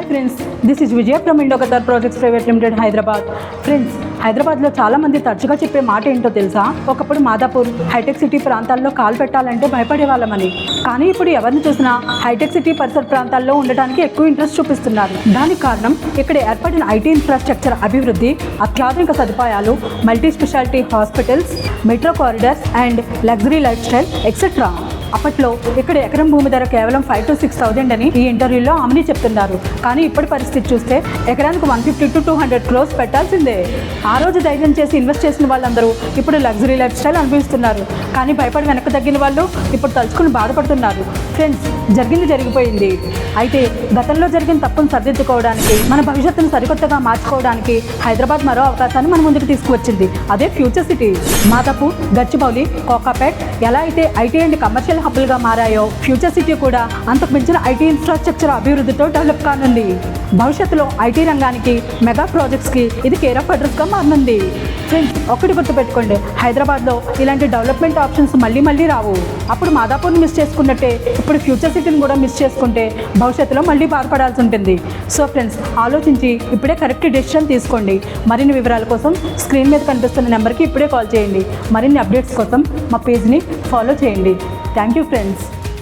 Hi friends, this is Vijaya from Indo Qatar projects private limited Hyderabad. Friends, హైదరాబాద్లో చాలామంది తరచుగా చెప్పే మాట ఏంటో తెలుసా? ఒకప్పుడు మాదాపూర్, హైటెక్ సిటీ ప్రాంతాల్లో కాలు పెట్టాలంటే భయపడేవాళ్ళమని. కానీ ఇప్పుడు ఎవరిని చూసినా హైటెక్ సిటీ పరిసర ప్రాంతాల్లో ఉండటానికి ఎక్కువ ఇంట్రెస్ట్ చూపిస్తున్నారు. దానికి కారణం ఇక్కడ ఏర్పడిన ఐటీ ఇన్ఫ్రాస్ట్రక్చర్ అభివృద్ధి, అత్యాధునిక సదుపాయాలు, multi speciality hospitals, metro corridors and luxury life style etcetera. అప్పట్లో ఇక్కడ ఎకరం భూమి ధర కేవలం 5,000 to 6,000 అని ఈ ఇంటర్వ్యూలో ఆమెని చెప్తున్నారు. కానీ ఇప్పటి పరిస్థితి చూస్తే ఎకరానికి 150 to 200 crores పెట్టాల్సిందే. ఆ రోజు ధైర్యం చేసి ఇన్వెస్ట్ చేసిన వాళ్ళందరూ ఇప్పుడు లగ్జరీ లైఫ్ స్టైల్ అనుభవిస్తున్నారు. కానీ భయపడి వెనక్కి తగ్గిన వాళ్ళు ఇప్పుడు తలుచుకుని బాధపడుతున్నారు. ఫ్రెండ్స్, జరిగింది జరిగిపోయింది. అయితే గతంలో జరిగిన తప్పును సరిదిద్దుకోవడానికి, మన భవిష్యత్తును సరికొత్తగా మార్చుకోవడానికి హైదరాబాద్ మరో అవకాశాన్ని మన ముందుకు తీసుకువచ్చింది. అదే ఫ్యూచర్ సిటీ. మాదాపూర్, గచ్చిబౌలి, కోకాపేట్ ఎలా అయితే ఐటీ అండ్ కమర్షియల్ హబ్బులుగా మారాయో, ఫ్యూచర్ సిటీ కూడా అంతకు మించిన ఐటీ ఇన్ఫ్రాస్ట్రక్చర్ అభివృద్ధితో డెవలప్ కానుంది. భవిష్యత్తులో ఐటీ రంగానికి, మెగా ప్రాజెక్ట్స్కి ఇది కేర్ ఆఫ్ అడ్రస్గా మారనుంది. ఫ్రెండ్స్, ఒకటి గుర్తుపెట్టుకోండి, హైదరాబాద్లో ఇలాంటి డెవలప్మెంట్ ఆప్షన్స్ మళ్ళీ రావు. అప్పుడు మాదాపూర్ని మిస్ చేసుకున్నట్టే ఇప్పుడు ఫ్యూచర్ సిటీని కూడా మిస్ చేసుకుంటే భవిష్యత్తులో మళ్ళీ బాధపడాల్సి ఉంటుంది. సో ఫ్రెండ్స్, ఆలోచించి ఇప్పుడే కరెక్ట్ డెసిషన్ తీసుకోండి. మరిన్ని వివరాల కోసం స్క్రీన్ మీద కనిపిస్తున్న నెంబర్కి ఇప్పుడే కాల్ చేయండి. మరిన్ని అప్డేట్స్ కోసం మా పేజ్ని ఫాలో చేయండి. Thank you, friends.